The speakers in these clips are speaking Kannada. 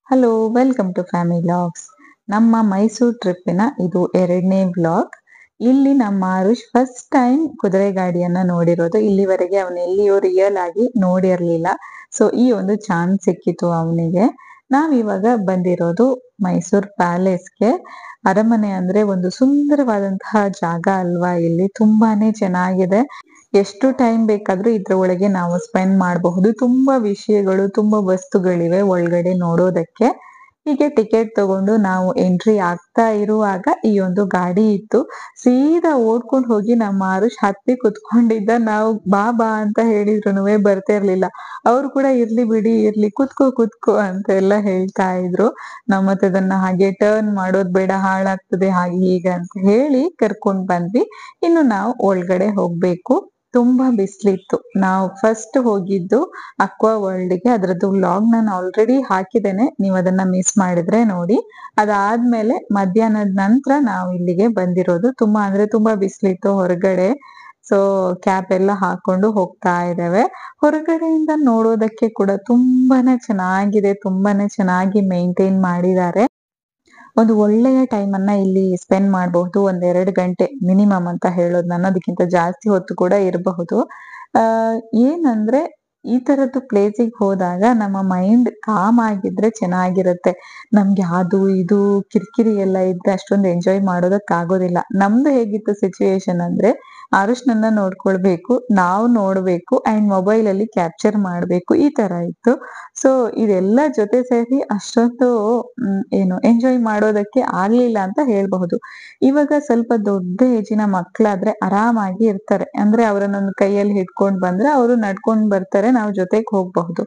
Hello, welcome to family vlogs. ನಮ್ಮ ಮೈಸೂರು ಟ್ರಿಪ್ಪಿನ ಇದು 2ನೇ ವ್ಲಾಗ್. ಇಲ್ಲಿ ನಮ್ಮ ಆರುಷ್ ಫಸ್ಟ್ ಟೈಮ್ ಕುದುರೆ ಗಾಡಿಯನ್ನ ನೋಡಿರೋದು. ಇಲ್ಲಿವರೆಗೆ ಅವನು ಎಲ್ಲಿಯೂ ರಿಯಲ್ ಆಗಿ ನೋಡಿರ್ಲಿಲ್ಲ. ಸೊ ಈ ಒಂದು ಚಾನ್ಸ್ ಸಿಕ್ಕಿತು ಅವನಿಗೆ. ನಾವಿವಾಗ ಬಂದಿರೋದು ಮೈಸೂರು ಪ್ಯಾಲೇಸ್ಗೆ. ಅರಮನೆ ಅಂದ್ರೆ ಒಂದು ಸುಂದರವಾದಂತಹ ಜಾಗ ಅಲ್ವಾ. ಇಲ್ಲಿ ತುಂಬಾನೇ ಚೆನ್ನಾಗಿದೆ. ಎಷ್ಟು ಟೈಮ್ ಬೇಕಾದ್ರೂ ಇದ್ರ ಒಳಗೆ ನಾವು ಸ್ಪೆಂಡ್ ಮಾಡಬಹುದು. ತುಂಬಾ ವಿಷಯಗಳು, ತುಂಬಾ ವಸ್ತುಗಳಿವೆ ಒಳಗಡೆ ನೋಡೋದಕ್ಕೆ. ಹೀಗೆ ಟಿಕೆಟ್ ತಗೊಂಡು ನಾವು ಎಂಟ್ರಿ ಆಗ್ತಾ ಇರುವಾಗ ಈ ಒಂದು ಗಾಡಿ ಇತ್ತು. ಸೀದಾ ಓಡ್ಕೊಂಡು ಹೋಗಿ ನಮ್ಮ ಆರುಷ್ ಹತ್ತಿ ಕುತ್ಕೊಂಡಿದ್ದ. ನಾವು ಬಾ ಬಾ ಅಂತ ಹೇಳಿದ್ರುನುವೆ ಬರ್ತಾ ಇರ್ಲಿಲ್ಲ. ಅವ್ರು ಕೂಡ ಇರ್ಲಿ ಬಿಡಿ, ಇರ್ಲಿ, ಕುತ್ಕೋ ಕುತ್ಕೋ ಅಂತ ಎಲ್ಲ ಹೇಳ್ತಾ ಇದ್ರು. ನಾವ್ ಮತ್ತೆ ಅದನ್ನ ಹಾಗೆ ಟರ್ನ್ ಮಾಡೋದ್ ಬೇಡ, ಹಾಳಾಗ್ತದೆ, ಹಾಗೆ ಹೀಗೆ ಅಂತ ಹೇಳಿ ಕರ್ಕೊಂಡ್ ಬಂದ್ವಿ. ಇನ್ನು ನಾವು ಒಳಗಡೆ ಹೋಗ್ಬೇಕು. ತುಂಬಾ ಬಿಸ್ಲಿತ್ತು. ನಾವು ಫಸ್ಟ್ ಹೋಗಿದ್ದು ಅಕ್ವಾ ವರ್ಲ್ಡ್ಗೆ. ಅದ್ರದ್ದು ವ್ಲಾಗ್ ನಾನು ಆಲ್ರೆಡಿ ಹಾಕಿದ್ದೇನೆ, ನೀವು ಅದನ್ನ ಮಿಸ್ ಮಾಡಿದ್ರೆ ನೋಡಿ. ಅದಾದ್ಮೇಲೆ ಮಧ್ಯಾಹ್ನದ ನಂತರ ನಾವು ಇಲ್ಲಿಗೆ ಬಂದಿರೋದು. ತುಂಬಾ ಅಂದ್ರೆ ತುಂಬಾ ಬಿಸ್ಲಿತ್ತು ಹೊರಗಡೆ. ಸೊ ಕ್ಯಾಪ್ ಎಲ್ಲ ಹಾಕೊಂಡು ಹೋಗ್ತಾ ಇದ್ದೇವೆ. ಹೊರಗಡೆಯಿಂದ ನೋಡೋದಕ್ಕೆ ಕೂಡ ತುಂಬಾನೇ ಚೆನ್ನಾಗಿದೆ, ತುಂಬಾನೇ ಚೆನ್ನಾಗಿ ಮೇಂಟೈನ್ ಮಾಡಿದ್ದಾರೆ. ಒಂದು ಒಳ್ಳೆಯ ಟೈಮ್ ಅನ್ನ ಇಲ್ಲಿ ಸ್ಪೆಂಡ್ ಮಾಡಬಹುದು. 1-2 ಗಂಟೆ ಮಿನಿಮಮ್ ಅಂತ ಹೇಳೋದು ನಾನು, ಅದಕ್ಕಿಂತ ಜಾಸ್ತಿ ಹೊತ್ತು ಕೂಡ ಇರಬಹುದು. ಏನಂದ್ರೆ ಈ ತರದ್ದು ಪ್ಲೇಸಿಗೆ ಹೋದಾಗ ನಮ್ಮ ಮೈಂಡ್ ಕಾಮ್ ಆಗಿದ್ರೆ ಚೆನ್ನಾಗಿರುತ್ತೆ. ನಮ್ಗೆ ಅದು ಇದು ಕಿರಿಕಿರಿ ಎಲ್ಲ ಇದ್ರೆ ಅಷ್ಟೊಂದು ಎಂಜಾಯ್ ಮಾಡೋದಕ್ ಆಗೋದಿಲ್ಲ. ನಮ್ದು ಹೇಗಿತ್ತು ಸಿಚುವೇಶನ್ ಅಂದ್ರೆ, ಆರುಷ್ನನ್ನ ನೋಡ್ಕೊಳ್ಬೇಕು, ನಾವು ನೋಡ್ಬೇಕು ಅಂಡ್ ಮೊಬೈಲ್ ಅಲ್ಲಿ ಕ್ಯಾಪ್ಚರ್ ಮಾಡ್ಬೇಕು, ಈ ತರ ಇತ್ತು. ಸೊ ಇದೆಲ್ಲ ಜೊತೆ ಸೇರಿ ಅಷ್ಟೊಂದು ಎಂಜಾಯ್ ಮಾಡೋದಕ್ಕೆ ಆಗ್ಲಿಲ್ಲ ಅಂತ ಹೇಳ್ಬಹುದು. ಇವಾಗ ಸ್ವಲ್ಪ ದೊಡ್ಡ ಏಜಿನ ಮಕ್ಕಳಾದ್ರೆ ಆರಾಮಾಗಿ ಇರ್ತಾರೆ. ಅಂದ್ರೆ ಅವರನ್ನೊಂದು ಕೈಯಲ್ಲಿ ಹಿಡ್ಕೊಂಡ್ ಬಂದ್ರೆ ಅವರು ನಡ್ಕೊಂಡ್ ಬರ್ತಾರೆ, ನಾವು ಜೊತೆಗೆ ಹೋಗ್ಬಹುದು.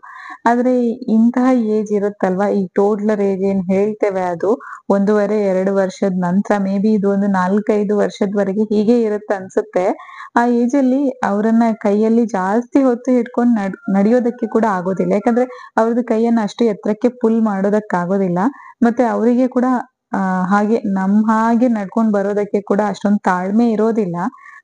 ಆದ್ರೆ ಇಂತಹ ಏಜ್ ಇರುತ್ತಲ್ವಾ, ಈ ಟೋಡ್ಲರ್ ಏಜ್ ಏನ್ ಹೇಳ್ತೇವೆ, ಅದು 1.5-2 ವರ್ಷದ ನಂತರ ಮೇ ಬಿ ಇದು ಒಂದು 4-5 ವರ್ಷದವರೆಗೆ ಹೀಗೆ ಇರುತ್ತೆ ಅನ್ಸುತ್ತೆ. ಆ ಏಜ್ ಅಲ್ಲಿ ಅವರನ್ನ ಕೈಯಲ್ಲಿ ಜಾಸ್ತಿ ಹೊತ್ತು ಹಿಡ್ಕೊಂಡು ನಡೆಯೋದಕ್ಕೆ ಕೂಡ ಆಗೋದಿಲ್ಲ. ಯಾಕಂದ್ರೆ ಅವ್ರದ್ದು ಕೈಯನ್ನ ಅಷ್ಟು ಎತ್ತರಕ್ಕೆ ಪುಲ್ ಮಾಡೋದಕ್ ಆಗೋದಿಲ್ಲ. ಮತ್ತೆ ಅವರಿಗೆ ಕೂಡ ಹಾಗೆ ಹಾಗೆ ನಡ್ಕೊಂಡ್ ಬರೋದಕ್ಕೆ ಕೂಡ ಅಷ್ಟೊಂದು ತಾಳ್ಮೆ ಇರೋದಿಲ್ಲ.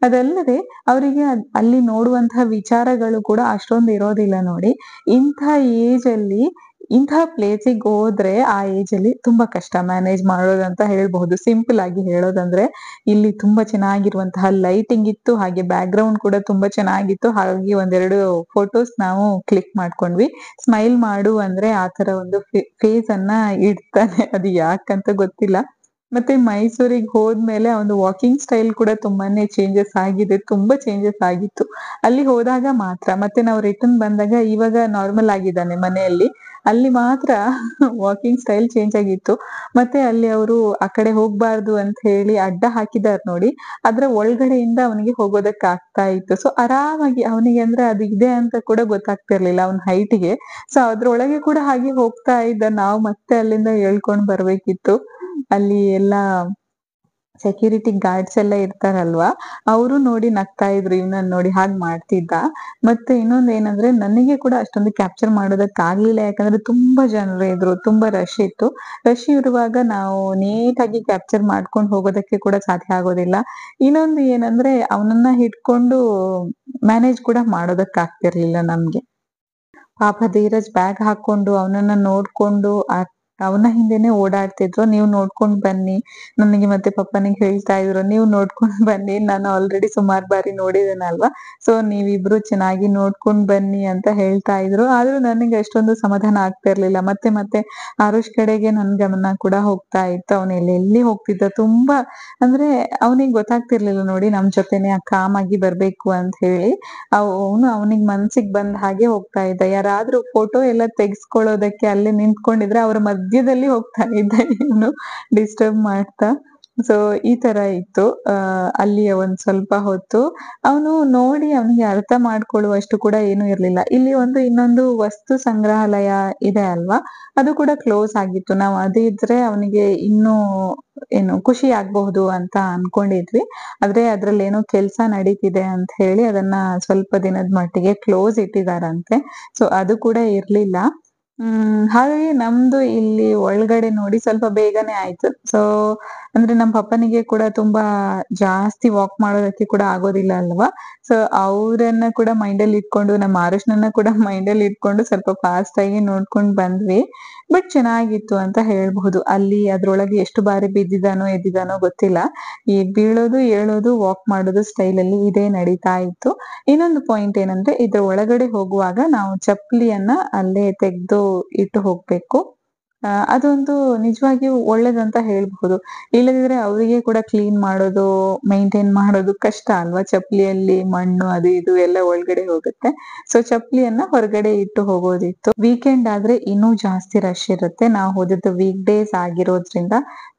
ಅದಲ್ಲದೆ ಅವರಿಗೆ ಅಲ್ಲಿ ನೋಡುವಂತಹ ವಿಚಾರಗಳು ಕೂಡ ಅಷ್ಟೊಂದು ಇರೋದಿಲ್ಲ ನೋಡಿ. ಇಂಥ ಏಜ್ ಅಲ್ಲಿ ಇಂತಹ ಪ್ಲೇಸಿಗೆ ಹೋದ್ರೆ ಆ ಏಜ್ ಅಲ್ಲಿ ತುಂಬಾ ಕಷ್ಟ ಮ್ಯಾನೇಜ್ ಮಾಡೋದಂತ ಹೇಳ್ಬಹುದು. ಸಿಂಪಲ್ ಆಗಿ ಹೇಳೋದಂದ್ರೆ, ಇಲ್ಲಿ ತುಂಬಾ ಚೆನ್ನಾಗಿರುವಂತಹ ಲೈಟಿಂಗ್ ಇತ್ತು, ಹಾಗೆ ಬ್ಯಾಕ್ ಗ್ರೌಂಡ್ ಕೂಡ ತುಂಬಾ ಚೆನ್ನಾಗಿತ್ತು. ಹಾಗಾಗಿ 1-2 ಫೋಟೋಸ್ ನಾವು ಕ್ಲಿಕ್ ಮಾಡ್ಕೊಂಡ್ವಿ. ಸ್ಮೈಲ್ ಮಾಡು ಅಂದ್ರೆ ಆತರ ಒಂದು ಫೇಸ್ ಅನ್ನ ಇಡ್ತಾನೆ, ಅದು ಯಾಕಂತ ಗೊತ್ತಿಲ್ಲ. ಮತ್ತೆ ಮೈಸೂರಿಗೆ ಹೋದ್ಮೇಲೆ ಒಂದು ವಾಕಿಂಗ್ ಸ್ಟೈಲ್ ಕೂಡ ತುಂಬಾನೇ ಚೇಂಜಸ್ ಆಗಿದೆ, ತುಂಬಾ ಚೇಂಜಸ್ ಆಗಿತ್ತು ಅಲ್ಲಿ ಹೋದಾಗ ಮಾತ್ರ. ಮತ್ತೆ ನಾವು ರಿಟರ್ನ್ ಬಂದಾಗ ಇವಾಗ ನಾರ್ಮಲ್ ಆಗಿದ್ದಾನೆ ಮನೆಯಲ್ಲಿ, ಅಲ್ಲಿ ಮಾತ್ರ ವಾಕಿಂಗ್ ಸ್ಟೈಲ್ ಚೇಂಜ್ ಆಗಿತ್ತು. ಮತ್ತೆ ಅಲ್ಲಿ ಅವರು ಆ ಕಡೆ ಹೋಗ್ಬಾರ್ದು ಅಂತ ಹೇಳಿ ಅಡ್ಡ ಹಾಕಿದಾರ್ ನೋಡಿ, ಅದ್ರ ಒಳಗಡೆಯಿಂದ ಅವನಿಗೆ ಹೋಗೋದಕ್ ಆಗ್ತಾ ಇತ್ತು. ಸೊ ಆರಾಮಾಗಿ ಅವನಿಗೆ ಅಂದ್ರೆ ಅದು ಇದೆ ಅಂತ ಕೂಡ ಗೊತ್ತಾಗ್ತಿರ್ಲಿಲ್ಲ ಅವನ ಹೈಟ್ಗೆ. ಸೊ ಅದ್ರೊಳಗೆ ಕೂಡ ಹಾಗೆ ಹೋಗ್ತಾ ಇದ್ದ. ನಾವು ಮತ್ತೆ ಅಲ್ಲಿಂದ ಹೇಳ್ಕೊಂಡ್ ಬರ್ಬೇಕಿತ್ತು. ಅಲ್ಲಿ ಎಲ್ಲಾ ಸೆಕ್ಯೂರಿಟಿ ಗಾರ್ಡ್ಸ್ ಎಲ್ಲ ಇರ್ತಾರಲ್ವಾ, ಅವರು ನೋಡಿ ನಗ್ತಾ ಇದ್ರು, ಇವನನ್ನ ನೋಡಿ ಹಾಗೆ ಮಾಡ್ತಿದ್ದ. ಮತ್ತೆ ಇನ್ನೊಂದ್ ಏನಂದ್ರೆ, ನನಗೆ ಕೂಡ ಅಷ್ಟೊಂದು ಕ್ಯಾಪ್ಚರ್ ಮಾಡೋದಕ್ ಆಗ್ಲಿಲ್ಲ. ಯಾಕಂದ್ರೆ ತುಂಬಾ ಜನರು ಇದ್ರು, ತುಂಬಾ ರಶ್ ಇತ್ತು. ರಶ್ ಇರುವಾಗ ನಾವು ನೀಟಾಗಿ ಕ್ಯಾಪ್ಚರ್ ಮಾಡ್ಕೊಂಡು ಹೋಗೋದಕ್ಕೆ ಕೂಡ ಸಾಧ್ಯ ಆಗೋದಿಲ್ಲ. ಇನ್ನೊಂದು ಏನಂದ್ರೆ, ಅವನನ್ನ ಹಿಡ್ಕೊಂಡು ಮ್ಯಾನೇಜ್ ಕೂಡ ಮಾಡೋದಕ್ ಆಗ್ತಿರ್ಲಿಲ್ಲ ನಮ್ಗೆ. ಪಾಪ ಧೀರಜ್ ಬ್ಯಾಗ್ ಹಾಕೊಂಡು ಅವನನ್ನ ನೋಡ್ಕೊಂಡು ಅವನ ಹಿಂದೆನೆ ಓಡಾಡ್ತಿದ್ರು. ನೀವು ನೋಡ್ಕೊಂಡ್ ಬನ್ನಿ, ನನಗೆ ಮತ್ತೆ ಪಪ್ಪನಿಗೆ ಹೇಳ್ತಾ ಇದ್ರು, ನೀವು ನೋಡ್ಕೊಂಡ್ ಬನ್ನಿ, ನಾನು ಆಲ್ರೆಡಿ ಸುಮಾರು ಬಾರಿ ನೋಡಿದ್ದೇನಲ್ವಾ, ಸೊ ನೀವಿಬ್ರು ಚೆನ್ನಾಗಿ ನೋಡ್ಕೊಂಡ್ ಬನ್ನಿ ಅಂತ ಹೇಳ್ತಾ ಇದ್ರು. ಆದ್ರೂ ನನಗೆ ಅಷ್ಟೊಂದು ಸಮಾಧಾನ ಆಗ್ತಾ ಇರ್ಲಿಲ್ಲ. ಮತ್ತೆ ಮತ್ತೆ ಆರುಷ್ ಕಡೆಗೆ ನನ್ ಗಮನ ಕೂಡ ಹೋಗ್ತಾ ಇತ್ತು. ಅವನು ಎಲ್ಲೆಲ್ಲಿ ಹೋಗ್ತಿದ್ದ. ತುಂಬಾ ಅಂದ್ರೆ ಅವನಿಗೆ ಗೊತ್ತಾಗ್ತಿರ್ಲಿಲ್ಲ ನೋಡಿ, ನಮ್ ಜೊತೆನೆ ಕಾಮ್ ಆಗಿ ಬರ್ಬೇಕು ಅಂತ ಹೇಳಿ. ಅವನಿಗೆ ಮನ್ಸಿಗೆ ಬಂದ ಹಾಗೆ ಹೋಗ್ತಾ ಇದ್ದ. ಯಾರಾದ್ರೂ ಫೋಟೋ ಎಲ್ಲ ತೆಗೆಸ್ಕೊಳ್ಳೋದಕ್ಕೆ ಅಲ್ಲಿ ನಿಂತ್ಕೊಂಡಿದ್ರೆ ಅವ್ರ ಮಧ್ಯದಲ್ಲಿ ಹೋಗ್ತಾ ಇದ್ದ ಇವನು, ಡಿಸ್ಟರ್ಬ್ ಮಾಡ್ತಾ. ಸೊ ಈ ತರ ಇತ್ತು. ಅಲ್ಲಿಯ ಒಂದ್ ಸ್ವಲ್ಪ ಹೊತ್ತು ಅವನು ನೋಡಿ ಅವನಿಗೆ ಅರ್ಥ ಮಾಡ್ಕೊಳ್ಳುವಷ್ಟು ಕೂಡ ಏನು ಇರ್ಲಿಲ್ಲ. ಇಲ್ಲಿ ಇನ್ನೊಂದು ವಸ್ತು ಸಂಗ್ರಹಾಲಯ ಇದೆ ಅಲ್ವಾ, ಅದು ಕೂಡ ಕ್ಲೋಸ್ ಆಗಿತ್ತು. ನಾವು ಅದಿದ್ರೆ ಅವನಿಗೆ ಇನ್ನೂ ಖುಷಿ ಆಗ್ಬಹುದು ಅಂತ ಅನ್ಕೊಂಡಿದ್ವಿ. ಆದ್ರೆ ಅದ್ರಲ್ಲಿ ಏನೋ ಕೆಲ್ಸ ನಡೀತಿದೆ ಅಂತ ಹೇಳಿ ಅದನ್ನ ಸ್ವಲ್ಪ ದಿನದ ಮಟ್ಟಿಗೆ ಕ್ಲೋಸ್ ಇಟ್ಟಿದಾರಂತೆ. ಸೊ ಅದು ಕೂಡ ಇರ್ಲಿಲ್ಲ. ಹಾಗಾಗಿ ನಮ್ದು ಇಲ್ಲಿ ಒಳಗಡೆ ನೋಡಿ ಸ್ವಲ್ಪ ಬೇಗನೆ ಆಯ್ತು. ಸೊ ಅಂದ್ರೆ ನಮ್ಮ ಪಪ್ಪನಿಗೆ ಕೂಡ ತುಂಬಾ ಜಾಸ್ತಿ ವಾಕ್ ಮಾಡೋದಕ್ಕೆ ಕೂಡ ಆಗೋದಿಲ್ಲ ಅಲ್ವಾ? ಸೊ ಅವ್ರನ್ನ ಕೂಡ ಮೈಂಡಲ್ಲಿ ಇಟ್ಕೊಂಡು, ನಮ್ಮ ಆರುಷ್‌ನನ್ನ ಕೂಡ ಮೈಂಡಲ್ಲಿ ಇಟ್ಕೊಂಡು ಸ್ವಲ್ಪ ಫಾಸ್ಟ್ ಆಗಿ ನೋಡ್ಕೊಂಡ್ ಬಂದ್ವಿ. ಬಟ್ ಚೆನ್ನಾಗಿತ್ತು ಅಂತ ಹೇಳ್ಬಹುದು. ಅಲ್ಲಿ ಅದ್ರೊಳಗೆ ಎಷ್ಟು ಬಾರಿ ಬಿದ್ದಿದಾನೋ, ಎದ್ದಿದಾನೋ ಗೊತ್ತಿಲ್ಲ. ಈ ಬೀಳೋದು, ಏಳೋದು, ವಾಕ್ ಮಾಡೋದು ಸ್ಟೈಲಲ್ಲಿ ಇದೇ ನಡೀತಾ ಇತ್ತು. ಇನ್ನೊಂದು ಪಾಯಿಂಟ್ ಏನಂದ್ರೆ ಇದ್ರ ಒಳಗಡೆ ಹೋಗುವಾಗ ನಾವು ಚಪ್ಪಲಿಯನ್ನ ಅಲ್ಲೇ ತೆಗ್ದು ಇಟ್ಟು ಹೋಗ್ಬೇಕು. ಅದೊಂದು ನಿಜವಾಗಿಯೂ ಒಳ್ಳೇದಂತ ಹೇಳ್ಬಹುದು. ಇಲ್ಲದಿದ್ರೆ ಅವ್ರಿಗೆ ಕೂಡ ಕ್ಲೀನ್ ಮಾಡೋದು, ಮೇಂಟೈನ್ ಮಾಡೋದು ಕಷ್ಟ ಅಲ್ವಾ? ಚಪ್ಪಲಿಯಲ್ಲಿ ಮಣ್ಣು ಅದು ಇದು ಎಲ್ಲ ಒಳಗಡೆ ಹೋಗುತ್ತೆ. ಸೊ ಚಪ್ಪಲಿಯನ್ನ ಹೊರಗಡೆ ಇಟ್ಟು ಹೋಗೋದಿತ್ತು. ವೀಕೆಂಡ್ ಆದ್ರೆ ಇನ್ನೂ ಜಾಸ್ತಿ ರಶ್ ಇರುತ್ತೆ. ನಾವು ಹೋದದ್ದು ವೀಕ್ ಡೇಸ್ ಆಗಿರೋದ್ರಿಂದ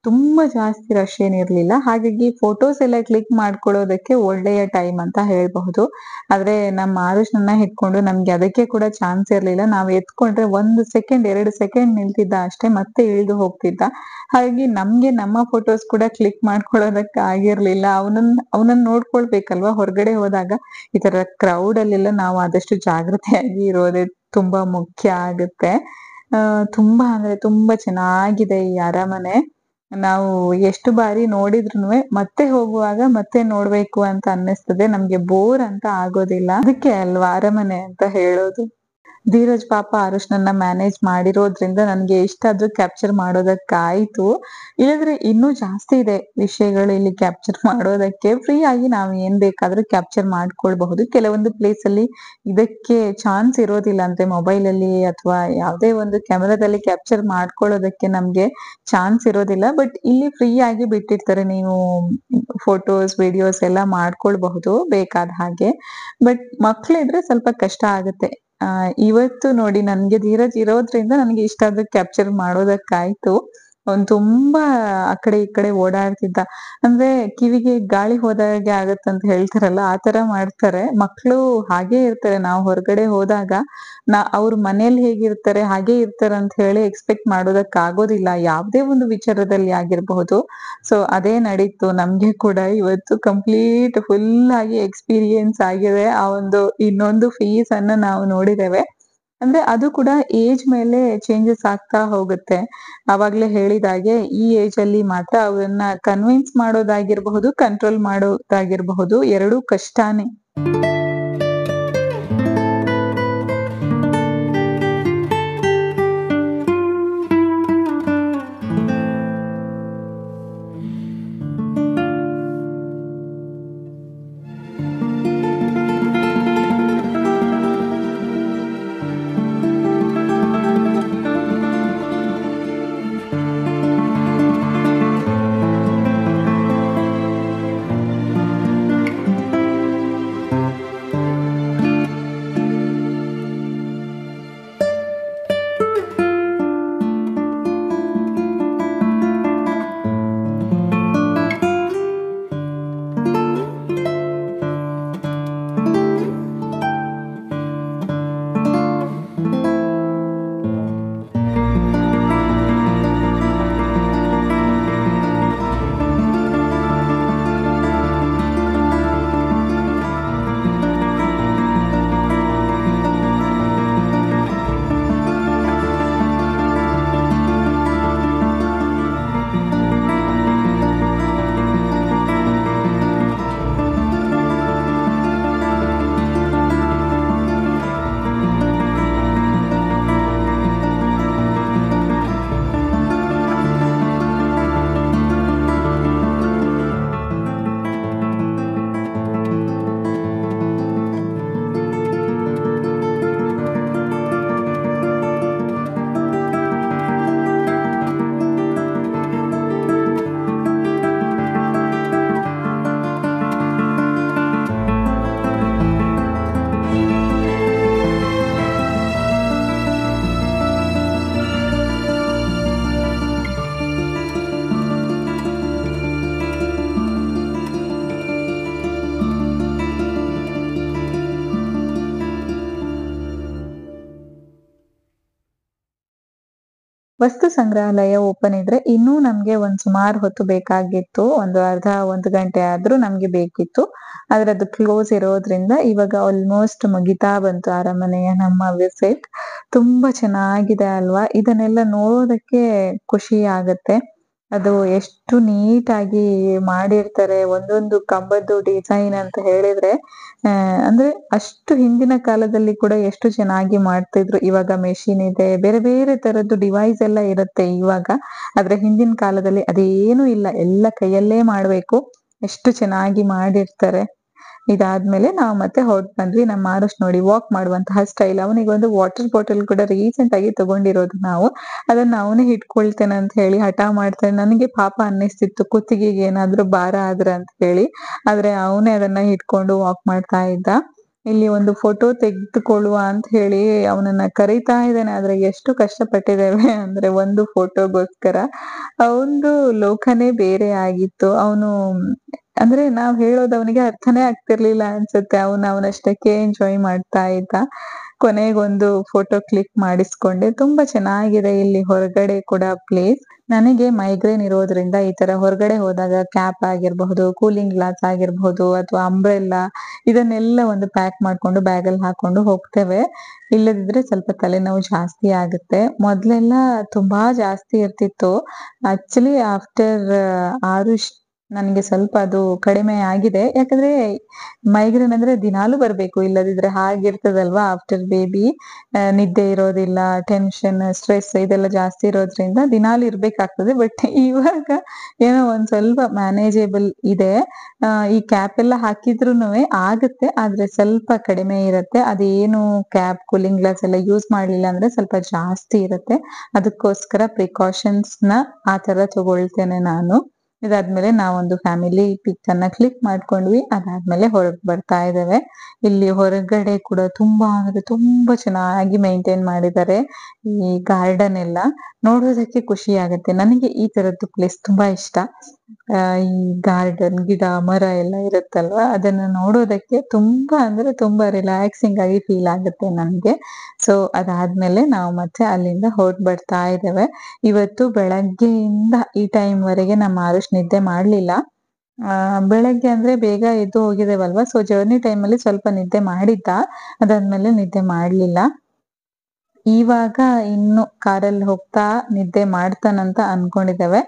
ತುಂಬಾ ಜಾಸ್ತಿ ರಶ್ ಏನಿರ್ಲಿಲ್ಲ. ಹಾಗಾಗಿ ಫೋಟೋಸ್ ಎಲ್ಲ ಕ್ಲಿಕ್ ಮಾಡ್ಕೊಳ್ಳೋದಕ್ಕೆ ಒಳ್ಳೆಯ ಟೈಮ್ ಅಂತ ಹೇಳ್ಬಹುದು. ಆದ್ರೆ ನಮ್ಮ ಆರುಷ್‌ನನ್ನ ಹಿಡ್ಕೊಂಡು ನಮ್ಗೆ ಅದಕ್ಕೆ ಕೂಡ ಚಾನ್ಸ್ ಇರ್ಲಿಲ್ಲ. ನಾವ್ ಎತ್ಕೊಂಡ್ರೆ 1 ಸೆಕೆಂಡ್, 2 ಸೆಕೆಂಡ್ ನಿಲ್ತಿದ್ದ ಅಷ್ಟೇ, ಮತ್ತೆ ಇಳ್ದು ಹೋಗ್ತಿದ್ದ. ಹಾಗಾಗಿ ನಮ್ಗೆ ನಮ್ಮ ಫೋಟೋಸ್ ಕೂಡ ಕ್ಲಿಕ್ ಮಾಡ್ಕೊಳ್ಳೋದಕ್ಕೆ ಆಗಿರ್ಲಿಲ್ಲ. ಅವನನ್ನ ನೋಡ್ಕೊಳ್ಬೇಕಲ್ವಾ ಹೊರಗಡೆ ಹೋದಾಗ. ಈ ತರ ಕ್ರೌಡ್ ಅಲ್ಲೆಲ್ಲ ನಾವು ಆದಷ್ಟು ಜಾಗ್ರತೆಯಾಗಿ ಇರೋದೇ ತುಂಬಾ ಮುಖ್ಯ ಆಗುತ್ತೆ. ತುಂಬಾ ಅಂದ್ರೆ ತುಂಬಾ ಚೆನ್ನಾಗಿದೆ ಈ ಅರಮನೆ. ನಾವು ಎಷ್ಟು ಬಾರಿ ನೋಡಿದ್ರುನುವೆ ಮತ್ತೆ ಹೋಗುವಾಗ ಮತ್ತೆ ನೋಡ್ಬೇಕು ಅಂತ ಅನ್ನಿಸ್ತದೆ. ನಮ್ಗೆ ಬೋರ್ ಅಂತ ಆಗೋದಿಲ್ಲ. ಅದಕ್ಕೆ ಅಲ್ವಾ ಅರಮನೆ ಅಂತ ಹೇಳೋದು. ಧೀರಜ್ ಪಾಪ ಅರುಷ್‌ನನ್ನ ಮ್ಯಾನೇಜ್ ಮಾಡಿರೋದ್ರಿಂದ ನನ್ಗೆ ಎಷ್ಟಾದ್ರೂ ಕ್ಯಾಪ್ಚರ್ ಮಾಡೋದಕ್ಕಾಯ್ತು. ಇಲ್ಲದ್ರೆ ಇನ್ನೂ ಜಾಸ್ತಿ ಇದೆ ವಿಷಯಗಳು ಇಲ್ಲಿ ಕ್ಯಾಪ್ಚರ್ ಮಾಡೋದಕ್ಕೆ. ಫ್ರೀ ಆಗಿ ನಾವ್ ಏನ್ ಬೇಕಾದ್ರೂ ಕ್ಯಾಪ್ಚರ್ ಮಾಡ್ಕೊಳ್ಬಹುದು. ಕೆಲವೊಂದು ಪ್ಲೇಸ್ ಅಲ್ಲಿ ಇದಕ್ಕೆ ಚಾನ್ಸ್ ಇರೋದಿಲ್ಲ ಮೊಬೈಲ್ ಅಲ್ಲಿ ಅಥವಾ ಯಾವುದೇ ಒಂದು ಕ್ಯಾಮೆರಾದಲ್ಲಿ ಕ್ಯಾಪ್ಚರ್ ಮಾಡ್ಕೊಳ್ಳೋದಕ್ಕೆ ನಮ್ಗೆ ಚಾನ್ಸ್ ಇರೋದಿಲ್ಲ. ಬಟ್ ಇಲ್ಲಿ ಫ್ರೀ ಆಗಿ ಬಿಟ್ಟಿರ್ತಾರೆ. ನೀವು ಫೋಟೋಸ್, ವಿಡಿಯೋಸ್ ಎಲ್ಲ ಮಾಡ್ಕೊಳ್ಬಹುದು ಬೇಕಾದ ಹಾಗೆ. ಬಟ್ ಮಕ್ಳಿದ್ರೆ ಸ್ವಲ್ಪ ಕಷ್ಟ ಆಗುತ್ತೆ. ಇವತ್ತು ನೋಡಿ ನನ್ಗೆ ಧೀರಜ್ ಇರೋದ್ರಿಂದ ನನ್ಗೆ ಇಷ್ಟಾದ್ರೂ ಕ್ಯಾಪ್ಚರ್ ಮಾಡೋದಕ್ಕಾಯ್ತು. ಅವ್ನು ತುಂಬಾ ಆ ಕಡೆ ಈ ಕಡೆ ಓಡಾಡ್ತಿದ್ದ. ಅಂದ್ರೆ ಕಿವಿಗೆ ಗಾಳಿ ಹೋದಾಗೆ ಆಗತ್ತಂತ ಹೇಳ್ತಾರಲ್ಲ, ಆ ತರ ಮಾಡ್ತಾರೆ. ಮಕ್ಳು ಹಾಗೇ ಇರ್ತಾರೆ. ನಾವು ಹೊರಗಡೆ ಹೋದಾಗ ಅವ್ರ ಮನೇಲಿ ಹೇಗಿರ್ತಾರೆ ಹಾಗೆ ಇರ್ತಾರಂತ ಹೇಳಿ ಎಕ್ಸ್ಪೆಕ್ಟ್ ಮಾಡೋದಕ್ಕಾಗೋದಿಲ್ಲ. ಯಾವ್ದೇ ಒಂದು ವಿಚಾರದಲ್ಲಿ ಆಗಿರ್ಬಹುದು. ಸೊ ಅದೇ ನಡೀತು ನಮ್ಗೆ ಕೂಡ ಇವತ್ತು ಕಂಪ್ಲೀಟ್ ಫುಲ್ ಆಗಿ ಎಕ್ಸ್‌ಪೀರಿಯನ್ಸ್ ಆಗಿದೆ. ಆ ಒಂದು ಇನ್ನೊಂದು ಫೇಸ್ ಅನ್ನ ನಾವು ನೋಡಿದ್ದೇವೆ. ಅಂದ್ರೆ ಅದು ಕೂಡ ಏಜ್ ಮೇಲೆ ಚೇಂಜಸ್ ಆಗ್ತಾ ಹೋಗುತ್ತೆ. ಆವಾಗ್ಲೇ ಹೇಳಿದಾಗೆ ಈ ಏಜ್ ಅಲ್ಲಿ ಮಾತ್ರ ಅವ್ರನ್ನ ಕನ್ವಿನ್ಸ್ ಮಾಡೋದಾಗಿರ್ಬಹುದು, ಕಂಟ್ರೋಲ್ ಮಾಡೋದಾಗಿರ್ಬಹುದು, ಎರಡೂ ಕಷ್ಟಾನೇ. ವಸ್ತು ಸಂಗ್ರಹಾಲಯ ಓಪನ್ ಇದ್ರೆ ಇನ್ನೂ ನಮ್ಗೆ ಒಂದ್ ಸುಮಾರು ಹೊತ್ತು ಬೇಕಾಗಿತ್ತು, ಒಂದು ಅರ್ಧ 1 ಗಂಟೆ ಆದ್ರೂ ನಮ್ಗೆ ಬೇಕಿತ್ತು. ಆದ್ರೆ ಅದು ಕ್ಲೋಸ್ ಇರೋದ್ರಿಂದ ಇವಾಗ ಆಲ್ಮೋಸ್ಟ್ ಮುಗಿತಾ ಬಂತು ಅರಮನೆಯ ನಮ್ಮ ವಿಸಿಟ್. ತುಂಬಾ ಚೆನ್ನಾಗಿದೆ ಅಲ್ವಾ? ಇದನ್ನೆಲ್ಲ ನೋಡೋದಕ್ಕೆ ಖುಷಿ ಆಗತ್ತೆ. ಅದು ಎಷ್ಟು ನೀಟಾಗಿ ಮಾಡಿರ್ತಾರೆ, ಒಂದೊಂದು ಕಂಬದ್ದು ಡಿಸೈನ್ ಅಂತ ಹೇಳಿದ್ರೆ ಅಂದ್ರೆ ಅಷ್ಟು ಹಿಂದಿನ ಕಾಲದಲ್ಲಿ ಕೂಡ ಎಷ್ಟು ಚೆನ್ನಾಗಿ ಮಾಡ್ತಿದ್ರು. ಇವಾಗ ಮೆಷಿನ್ ಇದೆ, ಬೇರೆ ಬೇರೆ ತರದ್ದು ಡಿವೈಸ್ ಎಲ್ಲ ಇರುತ್ತೆ ಇವಾಗ. ಆದ್ರೆ ಹಿಂದಿನ ಕಾಲದಲ್ಲಿ ಅದೇನು ಇಲ್ಲ, ಎಲ್ಲ ಕೈಯಲ್ಲೇ ಮಾಡ್ಬೇಕು. ಎಷ್ಟು ಚೆನ್ನಾಗಿ ಮಾಡಿರ್ತಾರೆ. ಇದಾದ್ಮೇಲೆ ನಾವು ಮತ್ತೆ ಹೊರಟ್ ಬಂದ್ವಿ. ನಮ್ಮ ಆರುಷ್ ನೋಡಿ ವಾಕ್ ಮಾಡುವಂತಹ ಸ್ಟೈಲ್. ಅವನಿಗೊಂದು ವಾಟರ್ ಬಾಟಲ್ ಕೂಡ ರೀಸೆಂಟ್ ಆಗಿ ತಗೊಂಡಿರೋದು ನಾವು. ಅದನ್ನ ಅವನೇ ಇಟ್ಕೊಳ್ತೇನೆ ಅಂತ ಹೇಳಿ ಹಠ ಮಾಡ್ತಾನೆ. ನನಗೆ ಪಾಪ ಅನ್ನಿಸ್ತಿತ್ತು, ಕುತ್ತಿಗೆಗೆ ಏನಾದ್ರೂ ಭಾರ ಆದ್ರ ಅಂತ ಹೇಳಿ. ಆದ್ರೆ ಅವನೇ ಅದನ್ನ ಇಟ್ಕೊಂಡು ವಾಕ್ ಮಾಡ್ತಾ ಇದ್ದ. ಇಲ್ಲಿ ಒಂದು ಫೋಟೋ ತೆಗೆದುಕೊಳ್ಳುವ ಅಂತ ಹೇಳಿ ಅವನನ್ನ ಕರೀತಾ ಇದ್ದೇನೆ. ಆದ್ರೆ ಎಷ್ಟು ಕಷ್ಟಪಟ್ಟಿದ್ದೇವೆ ಅಂದ್ರೆ ಒಂದು ಫೋಟೋಗೋಸ್ಕರ. ಅವಂದು ಲೋಕನೇ ಬೇರೆ ಆಗಿತ್ತು. ಅವನು ಅಂದ್ರೆ ನಾವ್ ಹೇಳೋದು ಅವನಿಗೆ ಅರ್ಥನೇ ಆಗ್ತಿರ್ಲಿಲ್ಲ ಅನ್ಸುತ್ತೆ. ಅವನಷ್ಟಕ್ಕೆ ಎಂಜಾಯ್ ಮಾಡ್ತಾ ಇದ್ದ. ಕೊನೆಗೊಂದು ಫೋಟೋ ಕ್ಲಿಕ್ ಮಾಡಿಸ್ಕೊಂಡೆ. ತುಂಬಾ ಚೆನ್ನಾಗಿದೆ ಇಲ್ಲಿ ಹೊರಗಡೆ ಕೂಡ ಪ್ಲೇಸ್. ನನಗೆ ಮೈಗ್ರೇನ್ ಇರೋದ್ರಿಂದ ಈ ತರ ಹೊರಗಡೆ ಹೋದಾಗ ಕ್ಯಾಪ್ ಆಗಿರಬಹುದು, ಕೂಲಿಂಗ್ ಗ್ಲಾಸ್ ಆಗಿರಬಹುದು, ಅಥವಾ ಅಂಬ್ರೆಲ್ಲಾ, ಇದನ್ನೆಲ್ಲ ಒಂದು ಪ್ಯಾಕ್ ಮಾಡ್ಕೊಂಡು ಬ್ಯಾಗಲ್ಲಿ ಹಾಕೊಂಡು ಹೋಗ್ತೇವೆ. ಇಲ್ಲದಿದ್ರೆ ಸ್ವಲ್ಪ ತಲೆನೋವು ಜಾಸ್ತಿ ಆಗುತ್ತೆ. ಮೊದ್ಲೆಲ್ಲ ತುಂಬಾ ಜಾಸ್ತಿ ಇರ್ತಿತ್ತು. ಆಕ್ಚುಲಿ ಆಫ್ಟರ್ ಆರುಷ್ ನನಗೆ ಸ್ವಲ್ಪ ಅದು ಕಡಿಮೆ ಆಗಿದೆ. ಯಾಕಂದ್ರೆ ಮೈಗ್ರೇನ್ ಅಂದ್ರೆ ದಿನಾಲು ಬರ್ಬೇಕು, ಇಲ್ಲದಿದ್ರೆ ಹಾಗಿರ್ತದಲ್ವಾ ಆಫ್ಟರ್ ಬೇಬಿ. ನಿದ್ದೆ ಇರೋದಿಲ್ಲ, ಟೆನ್ಷನ್, ಸ್ಟ್ರೆಸ್ ಇದೆಲ್ಲ ಜಾಸ್ತಿ ಇರೋದ್ರಿಂದ ದಿನಾಲು ಇರ್ಬೇಕಾಗ್ತದೆ. ಬಟ್ ಇವಾಗ ಏನೋ ಒಂದ್ ಸ್ವಲ್ಪ ಮ್ಯಾನೇಜೇಬಲ್ ಇದೆ. ಈ ಕ್ಯಾಪ್ ಎಲ್ಲ ಹಾಕಿದ್ರುನುವೆ ಆಗುತ್ತೆ, ಆದ್ರೆ ಸ್ವಲ್ಪ ಕಡಿಮೆ ಇರುತ್ತೆ. ಅದೇನು ಕ್ಯಾಪ್, ಕೂಲಿಂಗ್ ಗ್ಲಾಸ್ ಎಲ್ಲ ಯೂಸ್ ಮಾಡ್ಲಿಲ್ಲ ಅಂದ್ರೆ ಸ್ವಲ್ಪ ಜಾಸ್ತಿ ಇರುತ್ತೆ. ಅದಕ್ಕೋಸ್ಕರ ಪ್ರಿಕಾಷನ್ಸ್ ನ ಆ ತರ ತಗೊಳ್ತೇನೆ ನಾನು. ಇದಾದ್ಮೇಲೆ ನಾವೊಂದು ಫ್ಯಾಮಿಲಿ ಪಿಕ್ ಅನ್ನ ಕ್ಲಿಕ್ ಮಾಡ್ಕೊಂಡ್ವಿ. ಅದಾದ್ಮೇಲೆ ಹೊರಗ್ ಬರ್ತಾ ಇದ್ದೇವೆ. ಇಲ್ಲಿ ಹೊರಗಡೆ ಕೂಡ ತುಂಬಾ ಅಂದ್ರೆ ತುಂಬಾ ಚೆನ್ನಾಗಿ ಮೇಂಟೈನ್ ಮಾಡಿದ್ದಾರೆ ಈ ಗಾರ್ಡನ್ ಎಲ್ಲ. ನೋಡೋದಕ್ಕೆ ಖುಷಿ ಆಗುತ್ತೆ. ನನಗೆ ಈ ತರದ್ದು ಪ್ಲೇಸ್ ತುಂಬಾ ಇಷ್ಟ. ಈ ಗಾರ್ಡನ್, ಗಿಡ ಮರ ಎಲ್ಲ ಇರುತ್ತಲ್ವಾ, ಅದನ್ನ ನೋಡೋದಕ್ಕೆ ತುಂಬಾ ಅಂದ್ರೆ ತುಂಬಾ ರಿಲ್ಯಾಕ್ಸಿಂಗ್ ಆಗಿ ಫೀಲ್ ಆಗುತ್ತೆ ನನ್ಗೆ. ಸೊ ಅದಾದ್ಮೇಲೆ ನಾವು ಮತ್ತೆ ಅಲ್ಲಿಂದ ಹೊರಟ್ ಬರ್ತಾ ಇದ್ದೇವೆ. ಇವತ್ತು ಬೆಳಗ್ಗೆಯಿಂದ ಈ ಟೈಮ್ ವರೆಗೆ ನಮ್ಮ ಆರುಷ್ ನಿದ್ದೆ ಮಾಡ್ಲಿಲ್ಲ. ಬೆಳಗ್ಗೆ ಅಂದ್ರೆ ಬೇಗ ಎದ್ದು ಹೋಗಿದ್ದೇವಲ್ವಾ, ಸೊ ಜರ್ನಿ ಟೈಮ್ ಅಲ್ಲಿ ಸ್ವಲ್ಪ ನಿದ್ದೆ ಮಾಡಿದ್ದ. ಅದಾದ್ಮೇಲೆ ನಿದ್ದೆ ಮಾಡ್ಲಿಲ್ಲ. ಇವಾಗ ಇನ್ನು ಕಾರಲ್ಲಿ ಹೋಗ್ತಾ ನಿದ್ದೆ ಮಾಡ್ತಾನಂತ ಅನ್ಕೊಂಡಿದ್ದೇವೆ.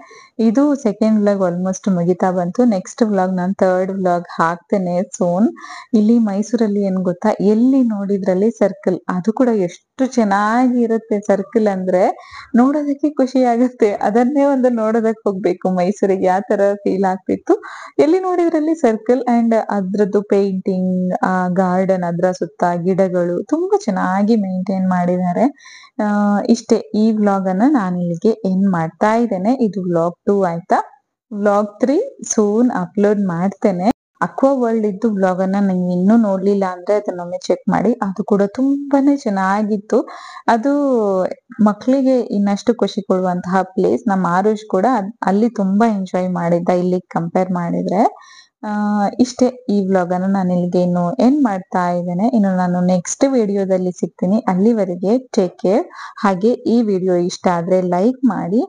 ಇದು ಸೆಕೆಂಡ್ ವ್ಲಾಗ್ ಆಲ್ಮೋಸ್ಟ್ ಮುಗಿತಾ ಬಂತು. ನೆಕ್ಸ್ಟ್ ವ್ಲಾಗ್ ನಾನು ಥರ್ಡ್ ವ್ಲಾಗ್ ಹಾಕ್ತೇನೆ ಸೋನ್. ಇಲ್ಲಿ ಮೈಸೂರಲ್ಲಿ ಏನ್ ಗೊತ್ತಾ, ಎಲ್ಲಿ ನೋಡಿದ್ರಲ್ಲಿ ಸರ್ಕಲ್, ಅದು ಕೂಡ ಎಷ್ಟು ಚೆನ್ನಾಗಿ ಇರುತ್ತೆ ಸರ್ಕಲ್ ಅಂದ್ರೆ ನೋಡೋದಕ್ಕೆ ಖುಷಿ ಆಗುತ್ತೆ. ಅದನ್ನೇ ಒಂದು ನೋಡೋದಕ್ಕೆ ಹೋಗ್ಬೇಕು ಮೈಸೂರಿಗೆ, ಯಾವ ತರ ಫೀಲ್ ಆಗ್ತಿತ್ತು. ಎಲ್ಲಿ ನೋಡಿದ್ರಲ್ಲಿ ಸರ್ಕಲ್ ಅಂಡ್ ಅದ್ರದ್ದು ಪೇಂಟಿಂಗ್, ಆ ಗಾರ್ಡನ್, ಅದ್ರ ಸುತ್ತ ಗಿಡಗಳು ತುಂಬಾ ಚೆನ್ನಾಗಿ ಮೇಂಟೈನ್ ಮಾಡಿದ್ದಾರೆ. ಇಷ್ಟೇ, ಈ ವ್ಲಾಗ್ ಅನ್ನ ನಾನು ಇಲ್ಲಿಗೆ ಎಂಡ್ ಮಾಡ್ತಾ ಇದ್ದೇನೆ. ಇದು ವ್ಲಾಗ್ 2 ಆಯ್ತಾ. ವ್ಲಾಗ್ 3 ಸೂನ್ ಅಪ್ಲೋಡ್ ಮಾಡ್ತೇನೆ. ಅಕ್ವಾ ವರ್ಲ್ಡ್ ಇದ್ದು ವ್ಲಾಗ್ ಅನ್ನ ನೀವು ಇನ್ನೂ ನೋಡ್ಲಿಲ್ಲ ಅಂದ್ರೆ ಅದನ್ನೊಮ್ಮೆ ಚೆಕ್ ಮಾಡಿ. ಅದು ಕೂಡ ತುಂಬಾನೇ ಚೆನ್ನಾಗಿತ್ತು. ಅದು ಮಕ್ಕಳಿಗೆ ಇನ್ನಷ್ಟು ಖುಷಿ ಕೊಡುವಂತಹ ಪ್ಲೇಸ್. ನಮ್ಮ ಆರುಷ್ ಕೂಡ ಅಲ್ಲಿ ತುಂಬಾ ಎಂಜಾಯ್ ಮಾಡಿದ್ದ ಇಲ್ಲಿ ಕಂಪೇರ್ ಮಾಡಿದ್ರೆ. ಇಷ್ಟೇ, ಈ ವ್ಲಾಗ್ ಅನ್ನು ನಾನು ಇಲ್ಲಿಗೆ ಇನ್ನು ಎಂಡ್ ಮಾಡ್ತಾ ಇದ್ದೇನೆ. ಇನ್ನು ನಾನು ನೆಕ್ಸ್ಟ್ ವಿಡಿಯೋದಲ್ಲಿ ಸಿಗ್ತೀನಿ. ಅಲ್ಲಿವರೆಗೆ ಟೇಕ್ ಕೇರ್. ಹಾಗೆ ಈ ವಿಡಿಯೋ ಇಷ್ಟ ಆದ್ರೆ ಲೈಕ್ ಮಾಡಿ.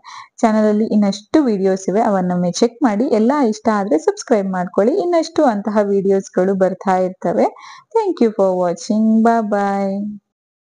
ಚಾನಲ್ ಅಲ್ಲಿ ಇನ್ನಷ್ಟು ವಿಡಿಯೋಸ್ ಇವೆ, ಅವನ್ನೊಮ್ಮೆ ಚೆಕ್ ಮಾಡಿ. ಎಲ್ಲಾ ಇಷ್ಟ ಆದ್ರೆ ಸಬ್ಸ್ಕ್ರೈಬ್ ಮಾಡ್ಕೊಳ್ಳಿ. ಇನ್ನಷ್ಟು ಅಂತಹ ವಿಡಿಯೋಸ್ಗಳು ಬರ್ತಾ ಇರ್ತವೆ. Thank you for watching. Bye.